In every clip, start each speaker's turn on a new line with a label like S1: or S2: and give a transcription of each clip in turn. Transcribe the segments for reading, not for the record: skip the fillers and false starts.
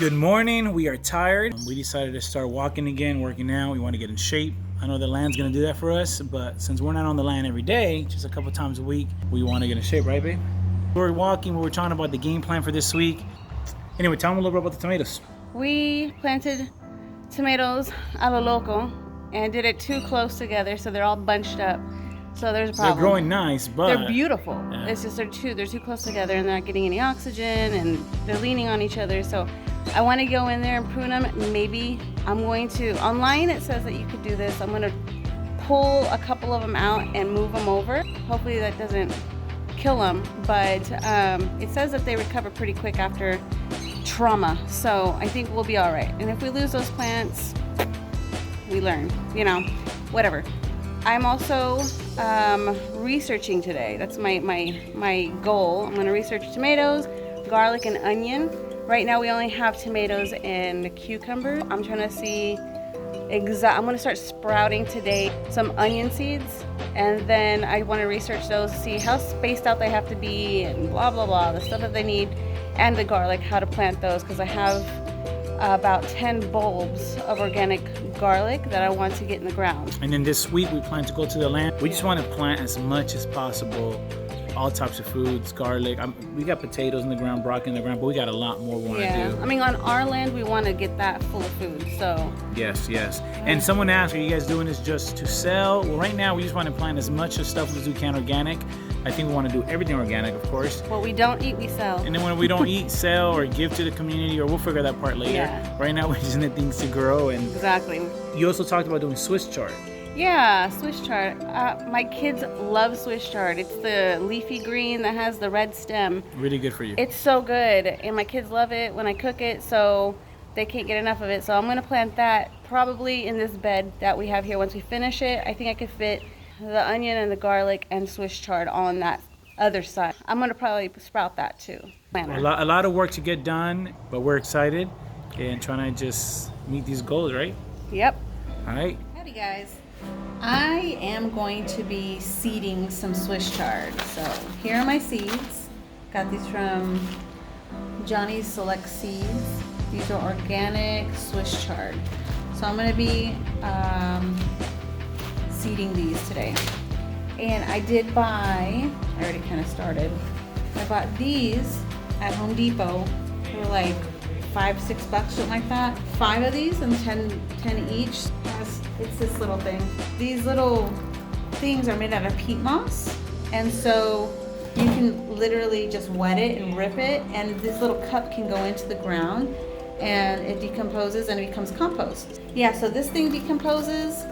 S1: Good morning. We are tired. We decided to start walking again, working out. We want to get in shape. I know the land's going to do that for us, but since we're not on the land every day, just a couple times a week, we want to get in shape, right, babe? We're walking. We were talking about the game plan for this week. Anyway, tell them a little bit about the tomatoes.
S2: We planted tomatoes a lo loco and did it too close together, so they're all bunched up. So there's a problem.
S1: They're growing nice, but
S2: they're beautiful.
S1: Yeah.
S2: It's just they're too close together, and they're not getting any oxygen, and they're leaning on each other. So I want to go in there and prune them. Maybe I'm going to, online it says that you could do this. I'm going to pull a couple of them out and move them over. Hopefully that doesn't kill them, but it says that they recover pretty quick after trauma. So I think we'll be all right. And if we lose those plants, we learn, whatever. I'm also researching today. That's my goal. I'm going to research tomatoes, garlic, and onion. Right now we only have tomatoes and cucumber. I'm trying to see I'm going to start sprouting today some onion seeds, and then I want to research those to see how spaced out they have to be and blah blah blah, the stuff that they need, and the garlic, how to plant those, because I have about 10 bulbs of organic garlic that I want to get in the ground.
S1: And then this week we plan to go to the land. We just want to plant as much as possible, all types of foods, garlic. We got potatoes in the ground, broccoli in the ground, but we got a lot more we want to do.
S2: I mean, on our land, we want to get that full of food, so.
S1: Yes. And someone asked, are you guys doing this just to sell? Well, right now, we just want to plant as much of stuff as we can organic. I think we want to do everything organic, of course.
S2: What we don't eat, we sell.
S1: And then when we don't eat, sell or give to the community, or we'll figure that part later.
S2: Yeah.
S1: Right now, we're just in things to grow. And
S2: exactly.
S1: You also talked about doing Swiss chard.
S2: Yeah, Swiss chard. My kids love Swiss chard. It's the leafy green that has the red stem.
S1: Really good for you.
S2: It's so good, and my kids love it when I cook it, so they can't get enough of it. So I'm going to plant that probably in this bed that we have here. Once we finish it, I think I could fit the onion and the garlic and Swiss chard on that other side. I'm going to probably sprout that too.
S1: A lot of work to get done, but we're excited and trying to just meet these goals, right?
S2: Yep.
S1: All right.
S3: Howdy guys. I am going to be seeding some Swiss chard. So here are my seeds. Got these from Johnny's Select Seeds. These are organic Swiss chard. So I'm going to be seeding these today. And I did buy, I already kind of started, I bought these at Home Depot. They were like $5-6, something like that. 5 of these and 10 each. It's this little thing. These little things are made out of peat moss, and so you can literally just wet it and rip it, and this little cup can go into the ground and it decomposes and it becomes compost. Yeah, so this thing decomposes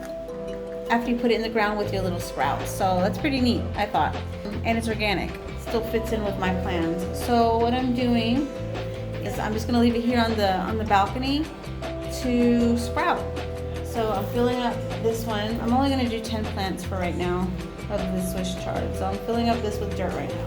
S3: after you put it in the ground with your little sprouts. So that's pretty neat, I thought. And it's organic. Still fits in with my plans. So what I'm doing is I'm just gonna leave it here on the balcony to sprout. So I'm filling up this one. I'm only gonna do 10 plants for right now of the Swiss chard. So I'm filling up this with dirt right now.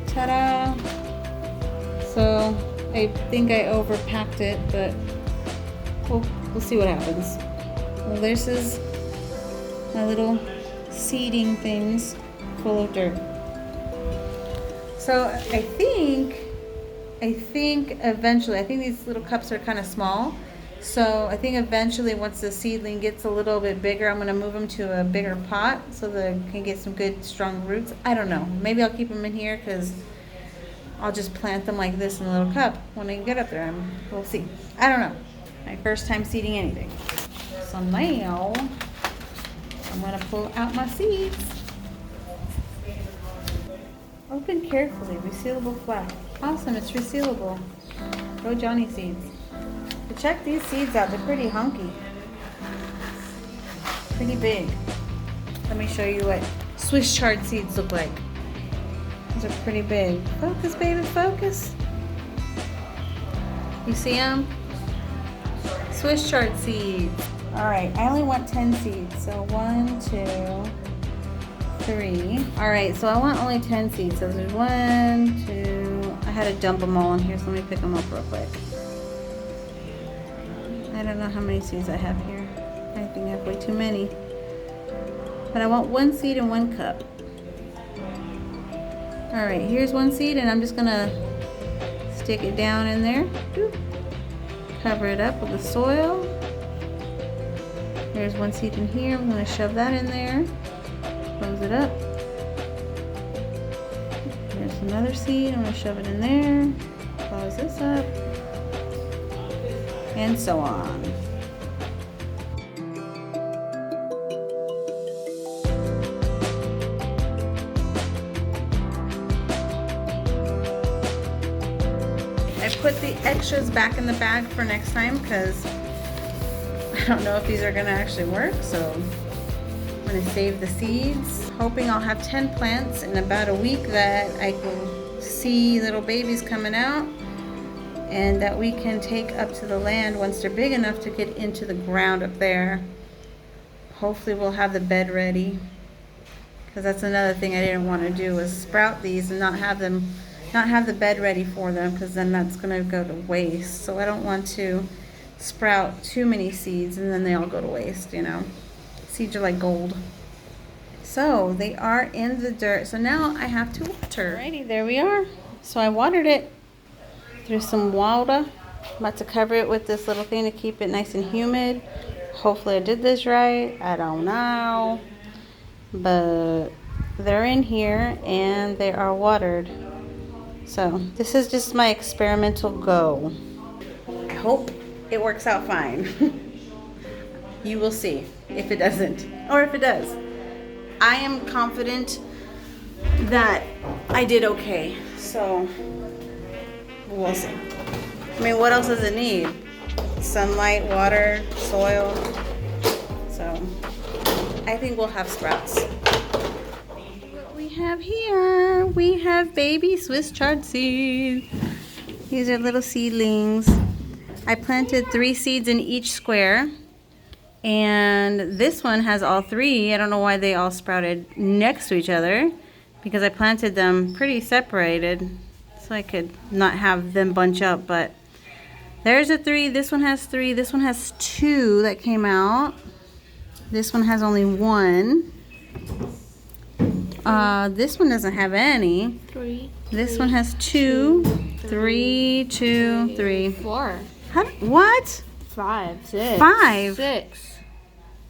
S3: Ta-da! So I think I overpacked it, but we'll see what happens. Well, this is my little seeding things full of dirt. So I think eventually, I think these little cups are kind of small. So I think eventually once the seedling gets a little bit bigger, I'm going to move them to a bigger pot so that I can get some good strong roots. I don't know. Maybe I'll keep them in here because I'll just plant them like this in a little cup when I get up there. We'll see. I don't know. My first time seeding anything. So now I'm going to pull out my seeds. Open carefully, resealable flap. Awesome, it's resealable. Go Johnny seeds. But check these seeds out, they're pretty hunky. Pretty big. Let me show you what Swiss chard seeds look like. These are pretty big. Focus, baby, focus. You see them? Swiss chard seeds. All right, I only want 10 seeds. So 1, 2, 3. All right, so I want only 10 seeds. So there's 1, 2. I had to dump them all in here, so let me pick them up real quick. I don't know how many seeds I have here. I think I have way too many. But I want 1 seed in 1 cup. Alright, here's 1 seed, and I'm just gonna stick it down in there. Boop. Cover it up with the soil. There's 1 seed in here. I'm gonna shove that in there. Close it up. There's another seed. I'm gonna shove it in there. Close this up. And so on. I put the extras back in the bag for next time because I don't know if these are gonna actually work, so I'm gonna save the seeds, hoping I'll have 10 plants in about a week that I will see little babies coming out and that we can take up to the land once they're big enough to get into the ground up there. Hopefully we'll have the bed ready, because that's another thing I didn't want to do, was sprout these and not have the bed ready for them, because then that's going to go to waste. So I don't want to sprout too many seeds and then they all go to waste, you know. Seeds are like gold. So they are in the dirt. So now I have to water. Alrighty, there we are. So I watered it through some water. I'm about to cover it with this little thing to keep it nice and humid. Hopefully I did this right. I don't know. But they're in here and they are watered. So this is just my experimental go. I hope it works out fine. You will see if it doesn't, or if it does. I am confident that I did okay. So we'll see. I mean, what else does it need? Sunlight, water, soil. So I think we'll have sprouts. What we have here, we have baby Swiss chard seeds. These are little seedlings. I planted 3 seeds in each square, and this one has all 3. I don't know why they all sprouted next to each other, because I planted them pretty separated so I could not have them bunch up. But there's a 3, this one has 3, this one has 2 that came out, this one has only 1. This one doesn't have any.
S4: 3.
S3: This one has 2, 3, 2, 3.
S4: 4.
S3: What?
S4: 5. 6.
S3: 5?
S4: 6.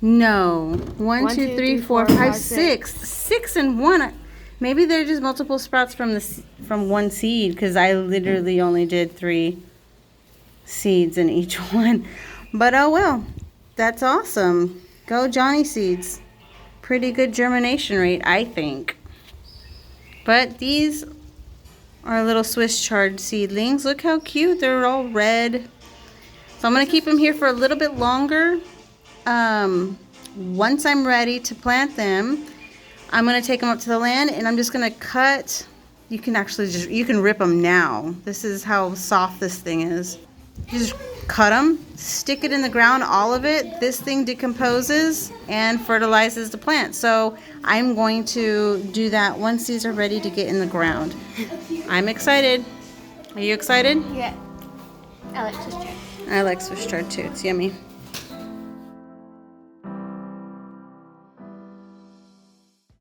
S3: No. 1, 2, 3, 4, 5, 6. 6 and 1. Maybe they're just multiple sprouts from 1 seed, because I literally only did 3 seeds in each one. But oh well. That's awesome. Go Johnny seeds. Pretty good germination rate, I think. But these are little Swiss chard seedlings. Look how cute. They're all red. So I'm going to keep them here for a little bit longer. Once I'm ready to plant them, I'm going to take them up to the land, and I'm just going to cut. You can actually you can rip them now. This is how soft this thing is. You just cut them, stick it in the ground, all of it. This thing decomposes and fertilizes the plant. So I'm going to do that once these are ready to get in the ground. I'm excited. Are you excited?
S4: Yeah. I like Swiss chard.
S3: I like Swiss chard too. It's yummy.